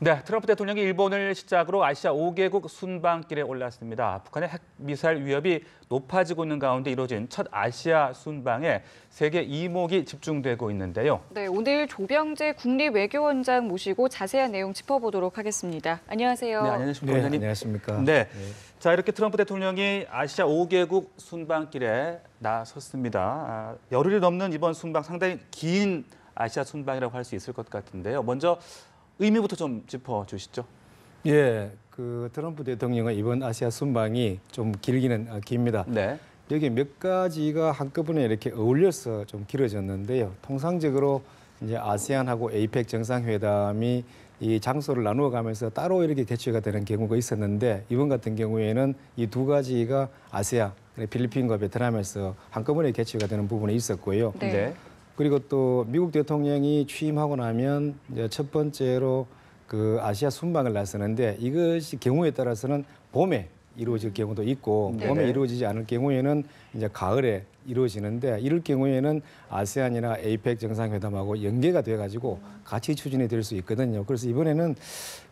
네, 트럼프 대통령이 일본을 시작으로 아시아 5개국 순방길에 올랐습니다. 북한의 핵미사일 위협이 높아지고 있는 가운데 이루어진 첫 아시아 순방에 세계 이목이 집중되고 있는데요. 네, 오늘 조병재 국립외교원장 모시고 자세한 내용 짚어보도록 하겠습니다. 안녕하세요. 네, 안녕하십니까, 네, 원장님. 안녕하십니까. 네. 자, 이렇게 트럼프 대통령이 아시아 5개국 순방길에 나섰습니다. 열흘이 넘는 이번 순방 상당히 긴 아시아 순방이라고 할 수 있을 것 같은데요. 먼저 의미부터 좀 짚어주시죠. 예, 그 트럼프 대통령의 이번 아시아 순방이 좀 길기는 깁니다. 네. 여기 몇 가지가 한꺼번에 이렇게 어울려서 좀 길어졌는데요. 통상적으로 이제 아세안하고 에이펙 정상회담이 이 장소를 나누어 가면서 따로 이렇게 개최가 되는 경우가 있었는데 이번 같은 경우에는 이 두 가지가 아세안, 필리핀과 베트남에서 한꺼번에 개최가 되는 부분이 있었고요. 네. 그리고 또 미국 대통령이 취임하고 나면 이제 첫 번째로 그 아시아 순방을 나서는데 이것이 경우에 따라서는 봄에 이루어질 경우도 있고 네. 봄에 이루어지지 않을 경우에는 이제 가을에 이루어지는데 이럴 경우에는 아세안이나 에이펙 정상회담하고 연계가 돼가지고 같이 추진이 될 수 있거든요. 그래서 이번에는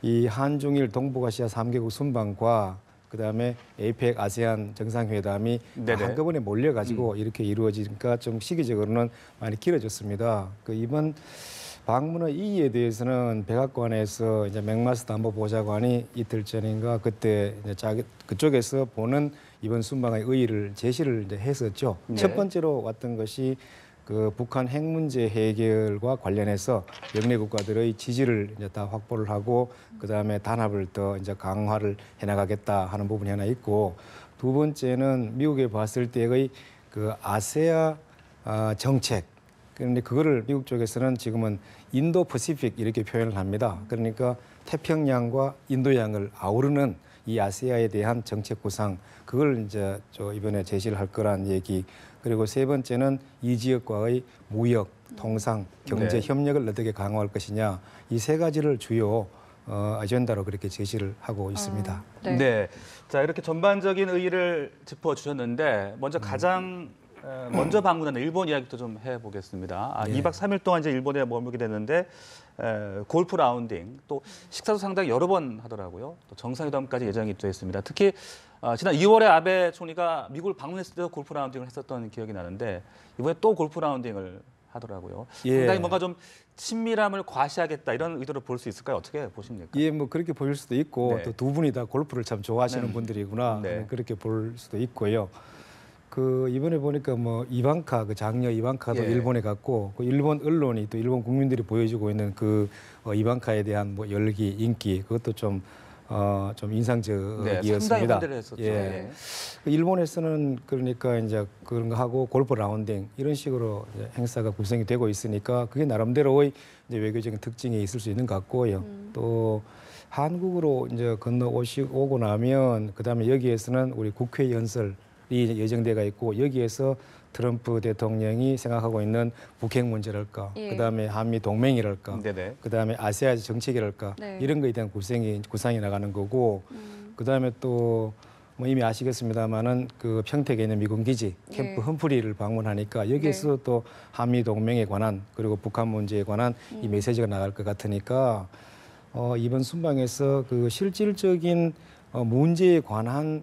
이 한중일 동북아시아 3개국 순방과 그다음에 에이펙 아세안 정상회담이 한꺼번에 몰려가지고 이렇게 이루어지니까 좀 시기적으로는 많이 길어졌습니다. 그 이번 방문의意義에 대해서는 백악관에서 이제 맥마스터 안보보좌관이 이틀 전인가 그때 이제 그쪽에서 보는 이번 순방의 의의를 제시를 이제 했었죠. 네. 첫 번째로 왔던 것이 그 북한 핵 문제 해결과 관련해서 영내 국가들의 지지를 이제 다 확보를 하고 그다음에 단합을 더 이제 강화를 해나가겠다 하는 부분이 하나 있고 두 번째는 미국에 봤을 때의 그 아세아 정책. 그런데 그거를 미국 쪽에서는 지금은 인도 퍼시픽 이렇게 표현을 합니다. 그러니까 태평양과 인도양을 아우르는 이 아세아에 대한 정책 구상 그걸 이제 이번에 제시를 할 거란 얘기. 그리고 세 번째는 이 지역과의 무역, 통상, 경제 협력을 어떻게 강화할 것이냐 이 세 가지를 주요 아젠다로 그렇게 제시를 하고 있습니다. 네. 네. 자, 이렇게 전반적인 의의를 짚어주셨는데 먼저 가장 먼저 방문하는 일본 이야기부터 좀 해보겠습니다. 예. 2박 3일 동안 이제 일본에 머물게 됐는데 골프 라운딩 또 식사도 상당히 여러 번 하더라고요. 또 정상회담까지 예정이 돼 있습니다. 특히 지난 2월에 아베 총리가 미국을 방문했을 때도 골프 라운딩을 했었던 기억이 나는데 이번에 또 골프 라운딩을 하더라고요. 예. 상당히 뭔가 좀 친밀함을 과시하겠다 이런 의도를 볼 수 있을까요? 어떻게 보십니까? 예, 뭐 그렇게 보일 수도 있고 네. 또 두 분이 다 골프를 참 좋아하시는 분들이구나 네. 그렇게 볼 수도 있고요. 그 이번에 보니까 뭐 이방카 그 장녀 이방카도 예. 일본에 갔고 그 일본 언론이 또 일본 국민들이 보여주고 있는 그 이방카에 대한 뭐 열기 인기 그것도 좀 인상적이었습니다. 상당히 환대를 했었죠. 예. 예. 일본에서는 그러니까 이제 그런 거 하고 골프 라운딩 이런 식으로 이제 행사가 구성이 되고 있으니까 그게 나름대로의 이제 외교적인 특징이 있을 수 있는 것 같고요. 또 한국으로 이제 오고 나면 그다음에 여기에서는 우리 국회 연설이 예정돼가 있고 여기에서 트럼프 대통령이 생각하고 있는 북핵 문제랄까, 예. 그다음에 한미 동맹이랄까, 네네. 그다음에 아세아 정책이랄까 네. 이런 거에 대한 구상이 나가는 거고, 그다음에 또 뭐 이미 아시겠습니다만은 그 평택에 있는 미군 기지 캠프 예. 험프리를 방문하니까 여기에서 또 한미 동맹에 관한 그리고 북한 문제에 관한 이 메시지가 나갈 것 같으니까 이번 순방에서 그 실질적인 문제에 관한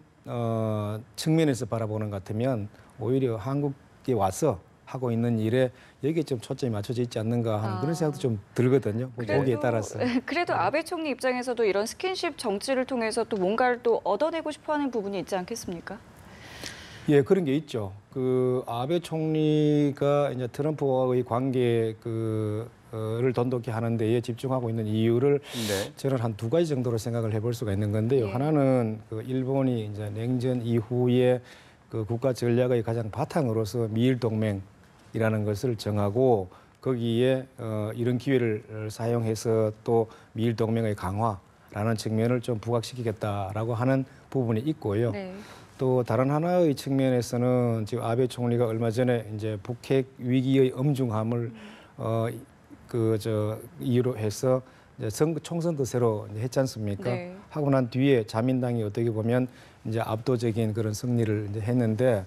측면에서 바라보는 것 같으면 오히려 한국에 와서 하고 있는 일에 여기에 좀 초점이 맞춰져 있지 않는가 하는 그런 생각도 좀 들거든요. 보기에 따라서. 그래도 아베 총리 입장에서도 이런 스킨십 정치를 통해서 또 뭔가를 또 얻어내고 싶어하는 부분이 있지 않겠습니까? 예, 그런 게 있죠. 그 아베 총리가 이제 트럼프와의 관계 를 돈독히 하는 데에 집중하고 있는 이유를 저는 한 두 가지 정도로 생각을 해볼 수가 있는 건데요. 예. 하나는 그 일본이 이제 냉전 이후에 그 국가 전략의 가장 바탕으로서 미일 동맹이라는 것을 정하고 거기에 이런 기회를 사용해서 또 미일 동맹의 강화라는 측면을 좀 부각시키겠다라고 하는 부분이 있고요. 네. 또 다른 하나의 측면에서는 지금 아베 총리가 얼마 전에 이제 북핵 위기의 엄중함을 이유로 해서 이제 총선도 새로 이제 했지 않습니까? 네. 하고 난 뒤에 자민당이 어떻게 보면 이제 압도적인 그런 승리를 이제 했는데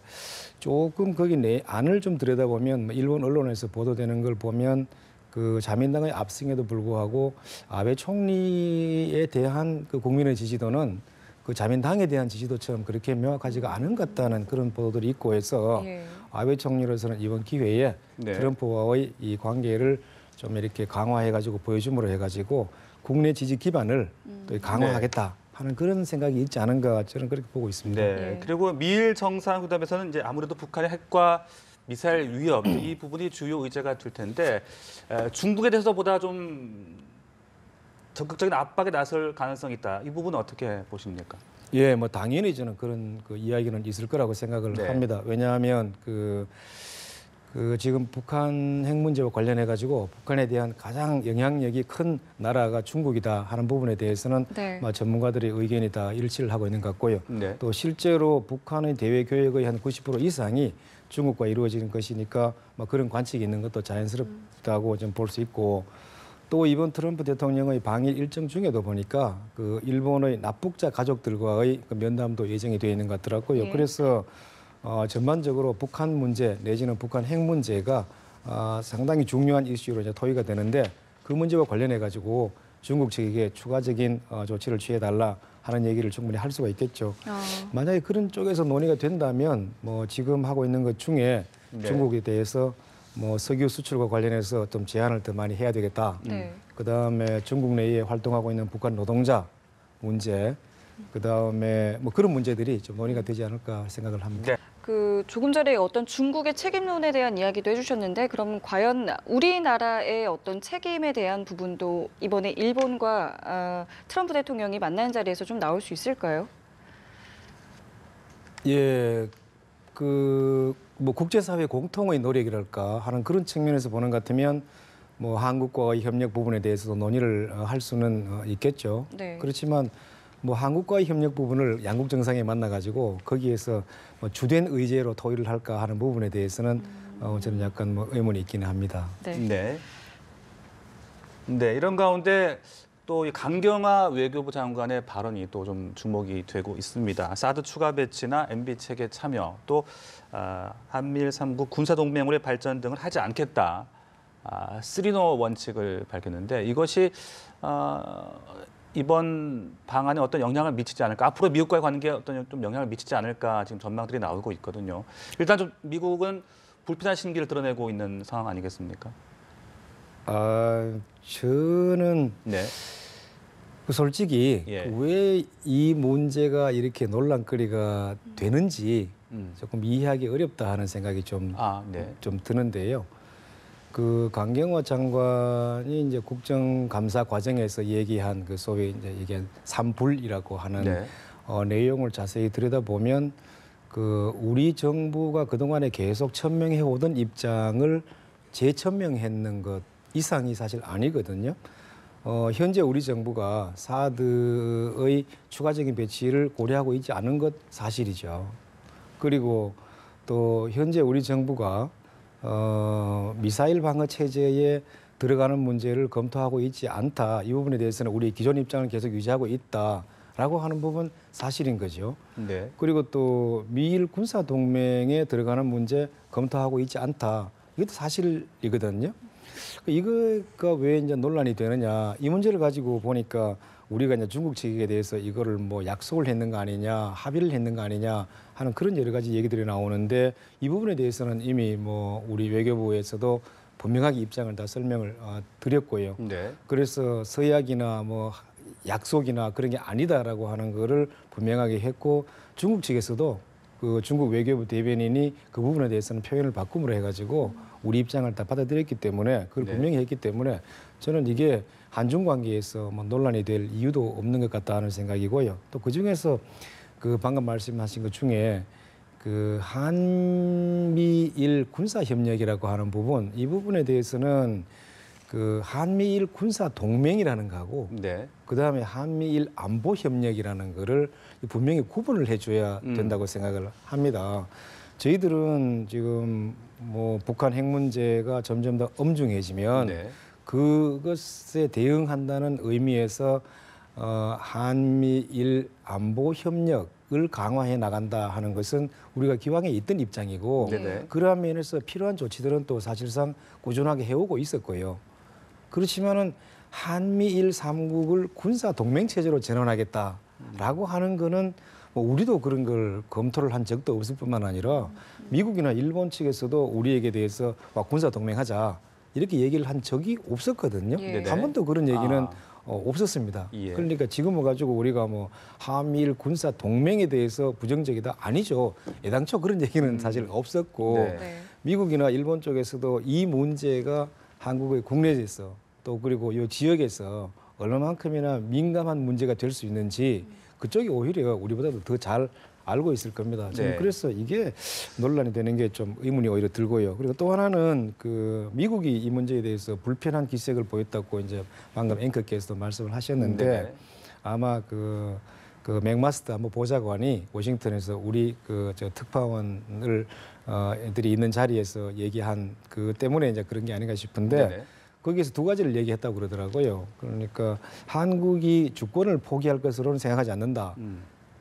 조금 거기 내 안을 좀 들여다보면 일본 언론에서 보도되는 걸 보면 그 자민당의 압승에도 불구하고 아베 총리에 대한 그 국민의 지지도는 그 자민당에 대한 지지도처럼 그렇게 명확하지가 않은 것 같다는 그런 보도들이 있고 해서 예. 아베 총리로서는 이번 기회에 네. 트럼프와의 이 관계를 좀 이렇게 강화해가지고 보여줌으로 해가지고 국내 지지 기반을 또 강화하겠다 하는 그런 생각이 있지 않은가 저는 그렇게 보고 있습니다. 네. 예. 그리고 미일 정상회담에서는 이제 아무래도 북한의 핵과 미사일 위협 이 부분이 주요 의제가 될 텐데 중국에 대해서보다 좀 적극적인 압박에 나설 가능성이 있다. 이 부분은 어떻게 보십니까? 예, 뭐 당연히 저는 그런 그 이야기는 있을 거라고 생각을 네. 합니다. 왜냐하면 그 지금 북한 핵 문제와 관련해 가지고 북한에 대한 가장 영향력이 큰 나라가 중국이다 하는 부분에 대해서는 네. 전문가들의 의견이 다 일치를 하고 있는 것 같고요. 네. 또 실제로 북한의 대외 교역의 한 90% 이상이 중국과 이루어지는 것이니까 그런 관측이 있는 것도 자연스럽다고 좀 볼 수 있고, 또 이번 트럼프 대통령의 방일 일정 중에도 보니까 그 일본의 납북자 가족들과의 그 면담도 예정이 되어 있는 것 같더라고요. 예. 그래서 전반적으로 북한 문제 내지는 북한 핵 문제가 상당히 중요한 이슈로 이제 토의가 되는데, 그 문제와 관련해 가지고 중국 측에게 추가적인 조치를 취해달라 하는 얘기를 충분히 할 수가 있겠죠. 만약에 그런 쪽에서 논의가 된다면 뭐 지금 하고 있는 것 중에 네. 중국에 대해서 뭐 석유 수출과 관련해서 좀 제한을 더 많이 해야 되겠다. 네. 그다음에 중국 내에 활동하고 있는 북한 노동자 문제, 그다음에 뭐 그런 문제들이 좀 논의가 되지 않을까 생각을 합니다. 네. 그 조금 전에 어떤 중국의 책임론에 대한 이야기도 해주셨는데, 그럼 과연 우리나라의 어떤 책임에 대한 부분도 이번에 일본과 트럼프 대통령이 만난 자리에서 좀 나올 수 있을까요? 예, 그 뭐 국제사회 공통의 노력이랄까 하는 그런 측면에서 보는 것 같으면 뭐 한국과의 협력 부분에 대해서도 논의를 할 수는 있겠죠. 네. 그렇지만 뭐 한국과의 협력 부분을 양국 정상에 만나가지고 거기에서 뭐 주된 의제로 토의를 할까 하는 부분에 대해서는 저는 약간 뭐 의문이 있기는 합니다. 네. 네. 네, 이런 가운데 또 이 강경화 외교부 장관의 발언이 또 좀 주목이 되고 있습니다. 사드 추가 배치나 MB 체계 참여, 또 한미일 3국 군사 동맹으로의 발전 등을 하지 않겠다. 3노 원칙을 밝혔는데, 이것이 이번 방안에 어떤 영향을 미치지 않을까, 앞으로 미국과의 관계에 어떤 좀 영향을 미치지 않을까 지금 전망들이 나오고 있거든요. 일단 좀 미국은 불편한 심기를 드러내고 있는 상황 아니겠습니까? 저는 네. 솔직히 예. 왜 이 문제가 이렇게 논란거리가 되는지 조금 이해하기 어렵다 하는 생각이 좀 네. 드는데요. 그 강경화 장관이 이제 국정감사 과정에서 얘기한 그 소위 이제 이게 3불이라고 하는 네. 내용을 자세히 들여다보면 그 우리 정부가 그동안에 계속 천명해 오던 입장을 재천명했는 것 이상이 사실 아니거든요. 현재 우리 정부가 사드의 추가적인 배치를 고려하고 있지 않은 것 사실이죠. 그리고 또 현재 우리 정부가 미사일 방어 체제에 들어가는 문제를 검토하고 있지 않다. 이 부분에 대해서는 우리 기존 입장을 계속 유지하고 있다라고 하는 부분 사실인 거죠. 네. 그리고 또 미일 군사 동맹에 들어가는 문제 검토하고 있지 않다. 이것도 사실이거든요. 이거가 왜 이제 논란이 되느냐, 이 문제를 가지고 보니까 우리가 이제 중국 측에 대해서 이거를 뭐 약속을 했는 거 아니냐, 합의를 했는 거 아니냐 하는 그런 여러 가지 얘기들이 나오는데, 이 부분에 대해서는 이미 뭐 우리 외교부에서도 분명하게 입장을 다 설명을 드렸고요. 네. 그래서 서약이나 뭐 약속이나 그런 게 아니다라고 하는 거를 분명하게 했고, 중국 측에서도 그 중국 외교부 대변인이 그 부분에 대해서는 표현을 바꿈으로 해가지고 우리 입장을 다 받아들였기 때문에, 그걸 네. 분명히 했기 때문에 저는 이게 한중 관계에서 뭐 논란이 될 이유도 없는 것 같다 하는 생각이고요. 또 그 중에서 그 방금 말씀하신 것 중에 그 한미일 군사 협력이라고 하는 부분, 이 부분에 대해서는 그 한미일 군사 동맹이라는 거하고 네. 그다음에 한미일 안보 협력이라는 거를 분명히 구분을 해줘야 된다고 생각을 합니다. 저희들은 지금 뭐 북한 핵 문제가 점점 더 엄중해지면 네. 그것에 대응한다는 의미에서 한미일 안보 협력을 강화해 나간다 하는 것은 우리가 기왕에 있던 입장이고, 네네. 그러한 면에서 필요한 조치들은 또 사실상 꾸준하게 해오고 있었고요. 그렇지만은 한미일 삼국을 군사 동맹 체제로 전환하겠다라고 하는 거는 뭐 우리도 그런 걸 검토를 한 적도 없을 뿐만 아니라 미국이나 일본 측에서도 우리에게 대해서 막 군사 동맹하자 이렇게 얘기를 한 적이 없었거든요. 예. 한 번도 그런 얘기는 없었습니다. 예. 그러니까 지금 와가지고 우리가 뭐 한미일 군사 동맹에 대해서 부정적이다 아니죠. 애당초 그런 얘기는 사실 없었고 네. 네. 미국이나 일본 쪽에서도 이 문제가 한국의 국내에서 또 그리고 이 지역에서 얼마만큼이나 민감한 문제가 될 수 있는지 그쪽이 오히려 우리보다도 더 잘 알고 있을 겁니다. 저는 네. 그래서 이게 논란이 되는 게 좀 의문이 오히려 들고요. 그리고 또 하나는 그 미국이 이 문제에 대해서 불편한 기색을 보였다고 이제 방금 앵커께서도 말씀을 하셨는데 네. 아마 그 맥마스터 안보 보좌관이 워싱턴에서 우리 저 특파원을 애들이 있는 자리에서 얘기한 그 때문에 이제 그런 게 아닌가 싶은데 네네. 거기에서 두 가지를 얘기했다고 그러더라고요. 그러니까 한국이 주권을 포기할 것으로는 생각하지 않는다.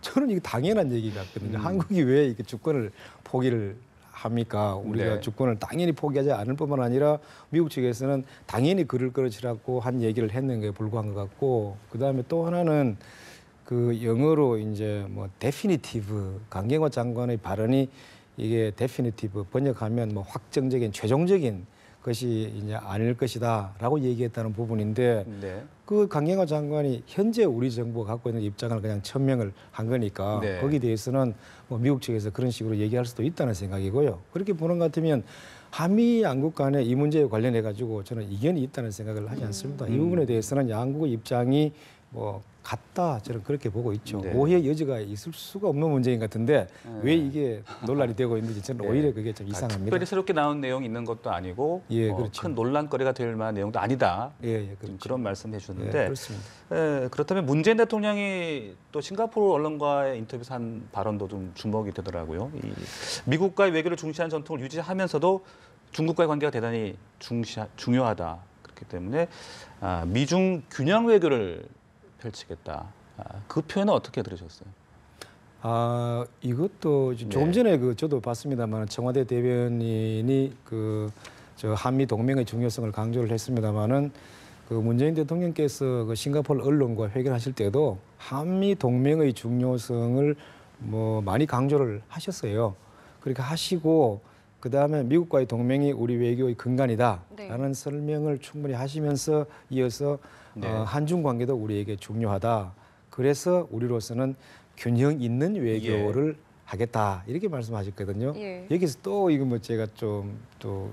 저는 이게 당연한 얘기 같거든요. 한국이 왜 이렇게 주권을 포기를 합니까? 우리가 네. 주권을 당연히 포기하지 않을 뿐만 아니라 미국 측에서는 당연히 그럴 것이라고 한 얘기를 했는 게 불과한 것 같고 그다음에 또 하나는 그 영어로 이제 뭐 definitive 강경화 장관의 발언이 이게 definitive 번역하면 뭐 확정적인 최종적인 것이 이제 아닐 것이다라고 얘기했다는 부분인데 네. 그 강경화 장관이 현재 우리 정부가 갖고 있는 입장을 그냥 천명을 한 거니까 네. 거기에 대해서는 뭐 미국 측에서 그런 식으로 얘기할 수도 있다는 생각이고요. 그렇게 보는 것 같으면 한미 양국 간에 이 문제에 관련해 가지고 저는 이견이 있다는 생각을 하지 않습니다. 이 부분에 대해서는 양국의 입장이 뭐 같다 저는 그렇게 보고 있죠. 네. 오해 여지가 있을 수가 없는 문제인 것 같은데 왜 이게 논란이 되고 있는지 저는 네. 오히려 그게 좀 이상합니다. 특별히 새롭게 나온 내용이 있는 것도 아니고 예, 그렇죠. 큰 논란거리가 될 만한 내용도 아니다. 예, 그렇죠. 그런 말씀해 예, 주셨는데 그렇습니다. 그렇다면 문재인 대통령이 또 싱가포르 언론과의 인터뷰에서 한 발언도 좀 주목이 되더라고요. 이 미국과의 외교를 중시한 전통을 유지하면서도 중국과의 관계가 대단히 중요하다. 그렇기 때문에 미중 균형 외교를 펼치겠다. 그 표현은 어떻게 들으셨어요? 이것도 조금 전에 저도 봤습니다만 청와대 대변인이 저 한미 동맹의 중요성을 강조를 했습니다만은 그 문재인 대통령께서 그 싱가포르 언론과 회견하실 때도 한미 동맹의 중요성을 뭐 많이 강조를 하셨어요. 그렇게 하시고 그 다음에 미국과의 동맹이 우리 외교의 근간이다라는 네. 설명을 충분히 하시면서 이어서 네. 한중 관계도 우리에게 중요하다. 그래서 우리로서는 균형 있는 외교를 하겠다 이렇게 말씀하셨거든요. 예. 여기서 또 이거 뭐 제가 좀 또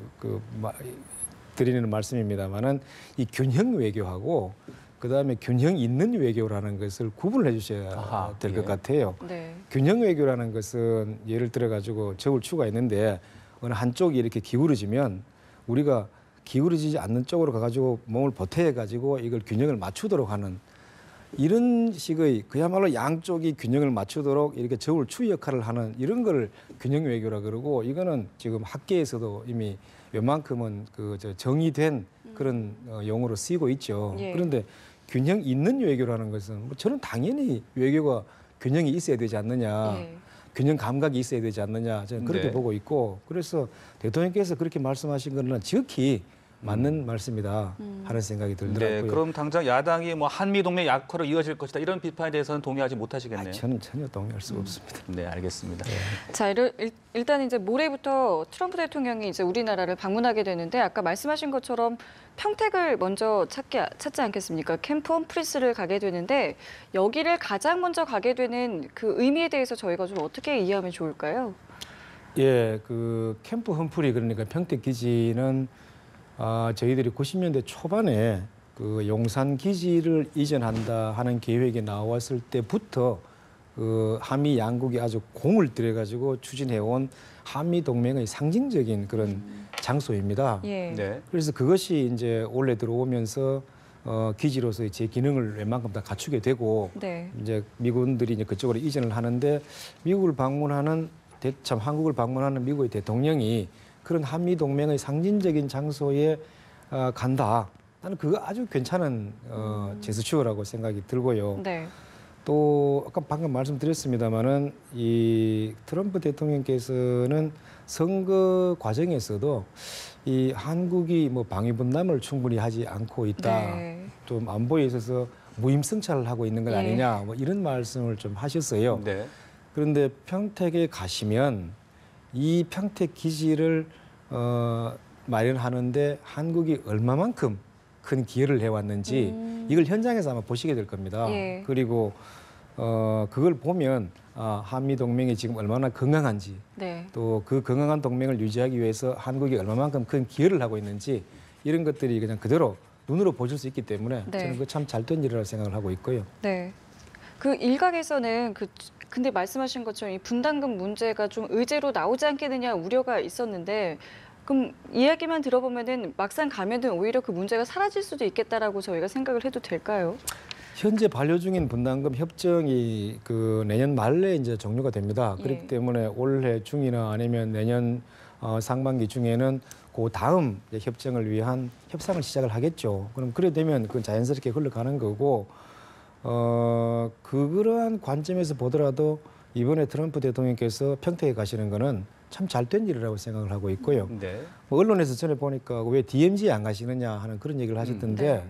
드리는 말씀입니다만은 이 균형 외교하고 그 다음에 균형 있는 외교라는 것을 구분을 해주셔야 될 것 예. 같아요. 네. 균형 외교라는 것은 예를 들어 가지고 적을 추가 있는데 어느 한쪽이 이렇게 기울어지면 우리가 기울어지지 않는 쪽으로 가가지고 몸을 보태어 가지고 이걸 균형을 맞추도록 하는 이런 식의 그야말로 양쪽이 균형을 맞추도록 이렇게 저울 추 역할을 하는 이런 걸 균형 외교라 그러고 이거는 지금 학계에서도 이미 웬만큼은 정의된 그런 용어로 쓰이고 있죠. 예. 그런데 균형 있는 외교라는 것은 뭐 저는 당연히 외교가 균형이 있어야 되지 않느냐. 예. 균형 감각이 있어야 되지 않느냐 저는 그렇게 네. 보고 있고 그래서 대통령께서 그렇게 말씀하신 거는 지극히 맞는 말씀이다 하는 생각이 들더라고요. 네, 그럼 당장 야당이 뭐 한미 동맹 약화로 이어질 것이다 이런 비판에 대해서는 동의하지 못하시겠네요. 저는 전혀 동의할 수가 없습니다. 네, 알겠습니다. 자, 일단 이제 모레부터 트럼프 대통령이 이제 우리나라를 방문하게 되는데 아까 말씀하신 것처럼 평택을 먼저 찾지 않겠습니까? 캠프 험프리스를 가게 되는데 여기를 가장 먼저 가게 되는 그 의미에 대해서 저희가 좀 어떻게 이해하면 좋을까요? 예, 그 캠프 험프리 그러니까 평택 기지는 저희들이 90년대 초반에 그 용산 기지를 이전한다 하는 계획이 나왔을 때부터 그 한미 양국이 아주 공을 들여가지고 추진해온 한미 동맹의 상징적인 그런 장소입니다. 예. 네. 그래서 그것이 이제 올해 들어오면서 기지로서의 제 기능을 웬만큼 다 갖추게 되고 네. 이제 미군들이 이제 그쪽으로 이전을 하는데 미국을 방문하는 한국을 방문하는 미국의 대통령이 그런 한미 동맹의 상징적인 장소에 간다. 나는 그거 아주 괜찮은 제스처라고 생각이 들고요. 네. 또 아까 방금 말씀드렸습니다마는 이 트럼프 대통령께서는 선거 과정에서도 이 한국이 뭐 방위 분담을 충분히 하지 않고 있다. 네. 좀 안보에 있어서 무임승차를 하고 있는 건 예. 아니냐. 뭐 이런 말씀을 좀 하셨어요. 네. 그런데 평택에 가시면 이 평택 기지를 마련하는데 한국이 얼마만큼 큰 기여를 해왔는지 이걸 현장에서 아마 보시게 될 겁니다. 예. 그리고 그걸 보면 한미 동맹이 지금 얼마나 건강한지 네. 또 그 건강한 동맹을 유지하기 위해서 한국이 얼마만큼 큰 기여를 하고 있는지 이런 것들이 그냥 그대로 눈으로 보실 수 있기 때문에 네. 저는 그 참 잘된 일이라고 생각을 하고 있고요. 네. 그 일각에서는 근데 말씀하신 것처럼 이 분담금 문제가 좀 의제로 나오지 않겠느냐 우려가 있었는데 그럼 이야기만 들어보면은 막상 가면은 오히려 그 문제가 사라질 수도 있겠다라고 저희가 생각을 해도 될까요? 현재 반려 중인 분담금 협정이 그 내년 말에 이제 종료가 됩니다. 예. 그렇기 때문에 올해 중이나 아니면 내년 상반기 중에는 그 다음 이제 협정을 위한 협상을 시작을 하겠죠. 그럼 그래 되면 그건 자연스럽게 흘러가는 거고 그러한 관점에서 보더라도 이번에 트럼프 대통령께서 평택에 가시는 거는 참 잘된 일이라고 생각을 하고 있고요. 네. 뭐 언론에서 전에 보니까 왜 DMZ에 안 가시느냐 하는 그런 얘기를 하셨던데 네.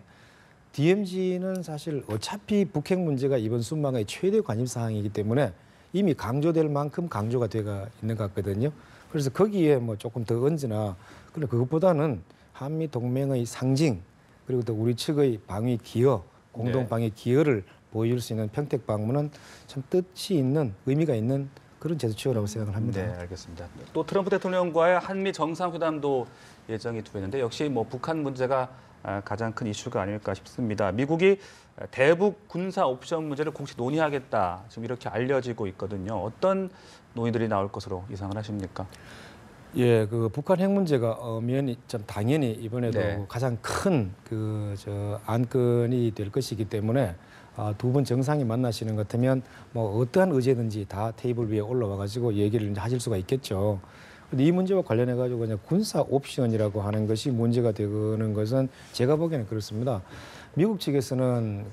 DMZ는 사실 어차피 북핵 문제가 이번 순방의 최대 관심 사항이기 때문에 이미 강조될 만큼 강조가 돼가 있는 것 같거든요. 그래서 거기에 뭐 조금 더 얹으나 그런데 그것보다는 한미 동맹의 상징 그리고 또 우리 측의 방위 기여, 공동 방위 기여를 보여줄 수 있는 평택 방문은 참 뜻이 있는 의미가 있는 그런 제스처라고 생각을 합니다. 네, 알겠습니다. 또 트럼프 대통령과의 한미 정상회담도 예정이 되어 있는데 역시 뭐 북한 문제가 가장 큰 이슈가 아닐까 싶습니다. 미국이 대북 군사 옵션 문제를 공식 논의하겠다 지금 이렇게 알려지고 있거든요. 어떤 논의들이 나올 것으로 예상을 하십니까? 예, 그 북한 핵 문제가 엄연히 좀 당연히 이번에도 네. 가장 큰 안건이 될 것이기 때문에 두 분 정상이 만나시는 것 같으면 뭐 어떠한 의제든지 다 테이블 위에 올라와 가지고 얘기를 이제 하실 수가 있겠죠. 근데 이 문제와 관련해 가지고 그냥 군사 옵션이라고 하는 것이 문제가 되는 것은 제가 보기에는 그렇습니다. 미국 측에서는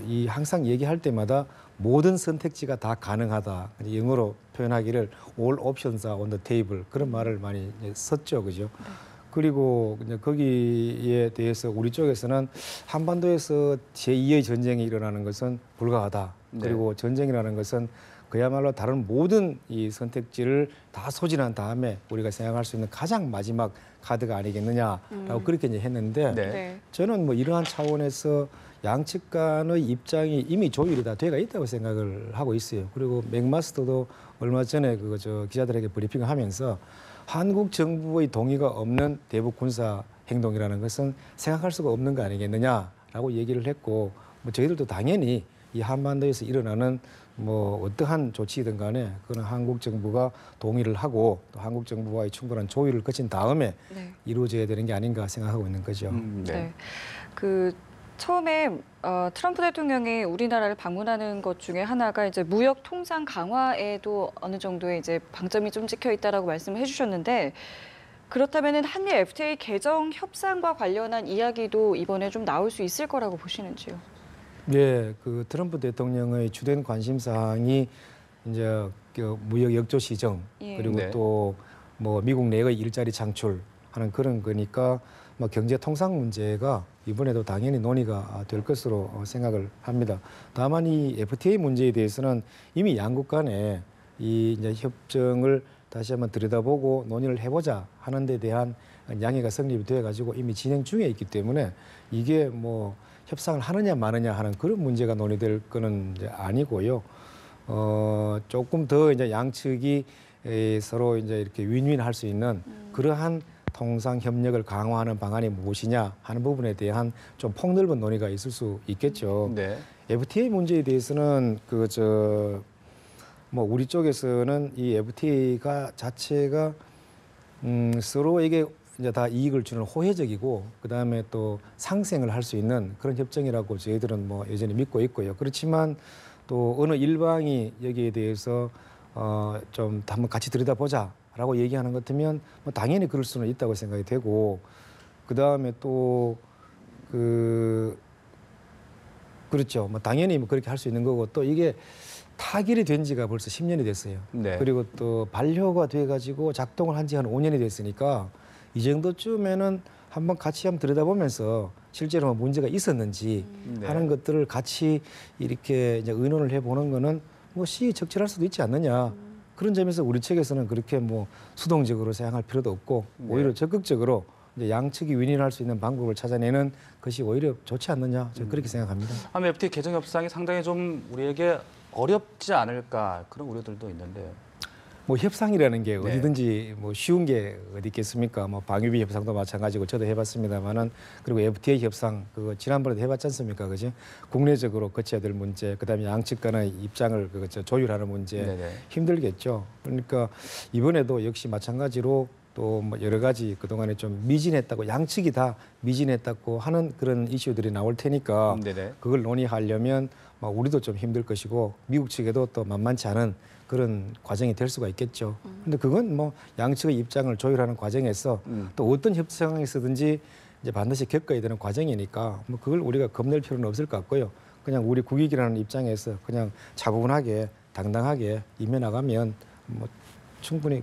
이 항상 얘기할 때마다 모든 선택지가 다 가능하다. 영어로 표현하기를 all options are on the table 그런 말을 많이 썼죠, 그죠? 그리고 이제 거기에 대해서 우리 쪽에서는 한반도에서 제2의 전쟁이 일어나는 것은 불가하다. 네. 그리고 전쟁이라는 것은 그야말로 다른 모든 이 선택지를 다 소진한 다음에 우리가 생각할 수 있는 가장 마지막 카드가 아니겠느냐라고 그렇게 이제 했는데 네. 네. 저는 뭐 이러한 차원에서 양측 간의 입장이 이미 조율이 다 돼가 있다고 생각을 하고 있어요. 그리고 맥마스터도 얼마 전에 기자들에게 브리핑을 하면서 한국 정부의 동의가 없는 대북 군사 행동이라는 것은 생각할 수가 없는 거 아니겠느냐라고 얘기를 했고 뭐 저희들도 당연히 이 한반도에서 일어나는 뭐 어떠한 조치든 간에 그런 한국 정부가 동의를 하고 또 한국 정부와의 충분한 조율을 거친 다음에 네. 이루어져야 되는 게 아닌가 생각하고 있는 거죠. 네. 네. 그 처음에 트럼프 대통령이 우리나라를 방문하는 것 중에 하나가 이제 무역 통상 강화에도 어느 정도의 이제 방점이 좀 찍혀 있다라고 말씀을 해주셨는데 그렇다면은 한미 FTA 개정 협상과 관련한 이야기도 이번에 좀 나올 수 있을 거라고 보시는지요? 네, 그 트럼프 대통령의 주된 관심 사항이 이제 그 무역 역조 시정 예. 그리고 네. 또 뭐 미국 내의 일자리 창출하는 그런 거니까 뭐 경제 통상 문제가 이번에도 당연히 논의가 될 것으로 생각을 합니다. 다만 이 FTA 문제에 대해서는 이미 양국 간에 이 이제 협정을 다시 한번 들여다보고 논의를 해보자 하는 데 대한 양해가 성립이 되어 가지고 이미 진행 중에 있기 때문에 이게 뭐 협상을 하느냐 마느냐 하는 그런 문제가 논의될 거는 이제 아니고요. 조금 더 이제 양측이 서로 이제 이렇게 윈윈 할 수 있는 그러한 통상 협력을 강화하는 방안이 무엇이냐 하는 부분에 대한 좀 폭넓은 논의가 있을 수 있겠죠. 네. FTA 문제에 대해서는 뭐 우리 쪽에서는 이 FTA가 자체가 서로에게 이제 다 이익을 주는 호혜적이고 그 다음에 또 상생을 할 수 있는 그런 협정이라고 저희들은 뭐 여전히 믿고 있고요. 그렇지만 또 어느 일방이 여기에 대해서 좀 한번 같이 들여다보자라고 얘기하는 것 같으면 뭐 당연히 그럴 수는 있다고 생각이 되고 그 다음에 또 그렇죠. 뭐 당연히 뭐 그렇게 할 수 있는 거고 또 이게 타결이 된 지가 벌써 10년이 됐어요. 네. 그리고 또 반려가 돼가지고 작동을 한 지 한 5년이 됐으니까 이 정도쯤에는 한번 같이 한번 들여다보면서 실제로 문제가 있었는지 네. 하는 것들을 같이 이렇게 이제 의논을 해보는 거는 뭐 시의적절할 수도 있지 않느냐. 그런 점에서 우리 측에서는 그렇게 뭐 수동적으로 생각할 필요도 없고 오히려 적극적으로 이제 양측이 윈윈할 수 있는 방법을 찾아내는 것이 오히려 좋지 않느냐. 저는 그렇게 생각합니다. 아마 FTA 개정 협상이 상당히 좀 우리에게 어렵지 않을까 그런 우려들도 있는데요. 뭐 협상이라는 게 네. 어디든지 뭐 쉬운 게 어디 있겠습니까? 뭐 방위비 협상도 마찬가지고 저도 해봤습니다만은 그리고 FTA 협상 그거 지난번에도 해봤지 않습니까? 그지? 국내적으로 거쳐야 될 문제, 그다음에 양측 간의 입장을 조율하는 문제 네네. 힘들겠죠. 그러니까 이번에도 역시 마찬가지로 또 뭐 여러 가지 그동안에 좀 미진했다고 양측이 다 미진했다고 하는 그런 이슈들이 나올 테니까 네네. 그걸 논의하려면 뭐 우리도 좀 힘들 것이고 미국 측에도 또 만만치 않은 그런 과정이 될 수가 있겠죠. 근데 그건 뭐 양측의 입장을 조율하는 과정에서 또 어떤 협상에서든지 이제 반드시 겪어야 되는 과정이니까 뭐 그걸 우리가 겁낼 필요는 없을 것 같고요. 그냥 우리 국익이라는 입장에서 그냥 차분하게 당당하게 임해나가면 뭐 충분히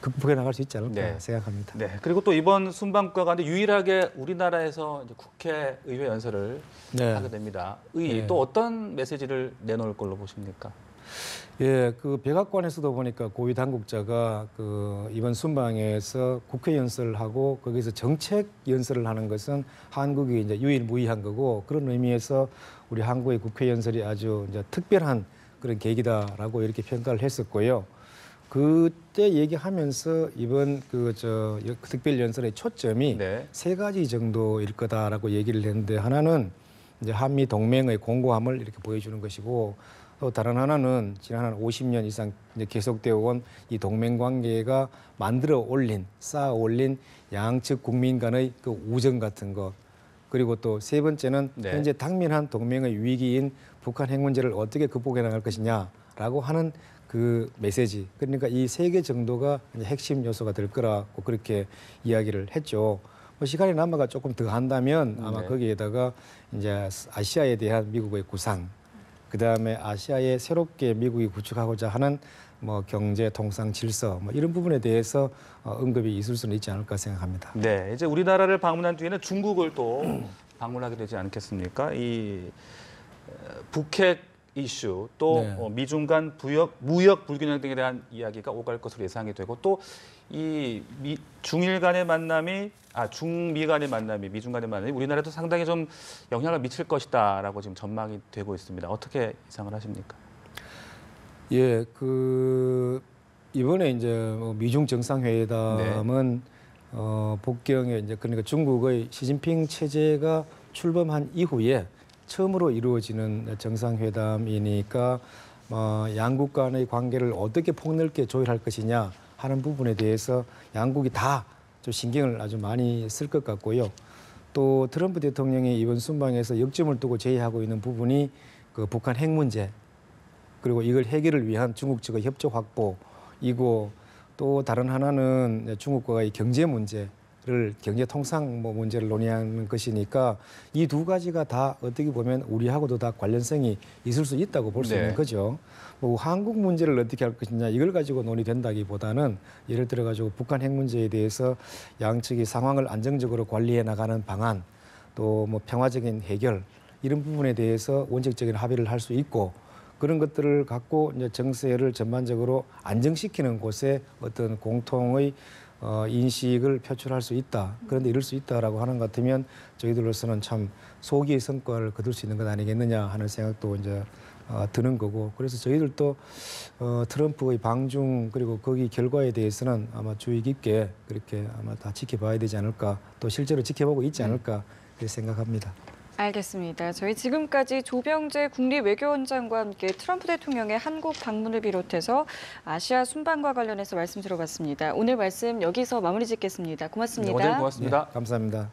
극복해 나갈 수 있지 않을까 네. 생각합니다. 네. 그리고 또 이번 순방과 가운데 유일하게 우리나라에서 이제 국회의회 연설을 네. 하게 됩니다. 네. 또 어떤 메시지를 내놓을 걸로 보십니까? 예, 그 백악관에서도 보니까 고위 당국자가 그 이번 순방에서 국회 연설을 하고 거기서 정책 연설을 하는 것은 한국이 이제 유일무이한 거고 그런 의미에서 우리 한국의 국회 연설이 아주 이제 특별한 그런 계기다라고 이렇게 평가를 했었고요. 그때 얘기하면서 이번 특별 연설의 초점이 네. 세 가지 정도일 거다라고 얘기를 했는데 하나는 이제 한미 동맹의 공고함을 이렇게 보여주는 것이고 또 다른 하나는 지난 한 50년 이상 이제 계속되어 온 이 동맹 관계가 만들어 올린, 쌓아 올린 양측 국민 간의 그 우정 같은 것. 그리고 또 세 번째는 네. 현재 당면한 동맹의 위기인 북한 핵 문제를 어떻게 극복해 나갈 것이냐라고 하는 그 메시지. 그러니까 이 세 개 정도가 이제 핵심 요소가 될 거라고 그렇게 이야기를 했죠. 뭐 시간이 남아가 조금 더 한다면 아마 네. 거기에다가 이제 아시아에 대한 미국의 구상, 그 다음에 아시아에 새롭게 미국이 구축하고자 하는 뭐 경제, 통상, 질서 뭐 이런 부분에 대해서 언급이 있을 수는 있지 않을까 생각합니다. 네. 이제 우리나라를 방문한 뒤에는 중국을 또 방문하게 되지 않겠습니까? 이 북핵 이슈 또 네. 미중 간 무역 불균형 등에 대한 이야기가 오갈 것으로 예상이 되고 또 이 중일 간의 만남이 중미 간의 만남이 미중 간의 만남이 우리나라에도 상당히 좀 영향을 미칠 것이다라고 지금 전망이 되고 있습니다. 어떻게 예상을 하십니까? 예, 그 이번에 이제 뭐 미중 정상회담은 북경에 이제 그러니까 중국의 시진핑 체제가 출범한 이후에 처음으로 이루어지는 정상회담이니까 양국 간의 관계를 어떻게 폭넓게 조율할 것이냐 하는 부분에 대해서 양국이 다 좀 신경을 아주 많이 쓸 것 같고요. 또 트럼프 대통령이 이번 순방에서 역점을 두고 제의하고 있는 부분이 그 북한 핵 문제 그리고 이걸 해결을 위한 중국 측의 협조 확보이고 또 다른 하나는 중국과의 경제 문제를 경제 통상 뭐 문제를 논의하는 것이니까 이 두 가지가 다 어떻게 보면 우리하고도 다 관련성이 있을 수 있다고 볼 수 네. 있는 거죠. 뭐 한국 문제를 어떻게 할 것이냐 이걸 가지고 논의된다기보다는 예를 들어 가지고 북한 핵 문제에 대해서 양측이 상황을 안정적으로 관리해 나가는 방안 또 뭐 평화적인 해결 이런 부분에 대해서 원칙적인 합의를 할 수 있고 그런 것들을 갖고 이제 정세를 전반적으로 안정시키는 곳에 어떤 공통의 인식을 표출할 수 있다. 그런데 이럴 수 있다라고 하는 것 같으면 저희들로서는 참 소기의 성과를 거둘 수 있는 것 아니겠느냐 하는 생각도 이제 드는 거고 그래서 저희들도 트럼프의 방중 그리고 거기 결과에 대해서는 아마 주의 깊게 그렇게 아마 다 지켜봐야 되지 않을까 또 실제로 지켜보고 있지 않을까 그렇게 생각합니다. 알겠습니다. 저희 지금까지 조병재 국립외교원장과 함께 트럼프 대통령의 한국 방문을 비롯해서 아시아 순방과 관련해서 말씀 들어봤습니다. 오늘 말씀 여기서 마무리 짓겠습니다. 고맙습니다. 네, 어제 고맙습니다. 네, 감사합니다.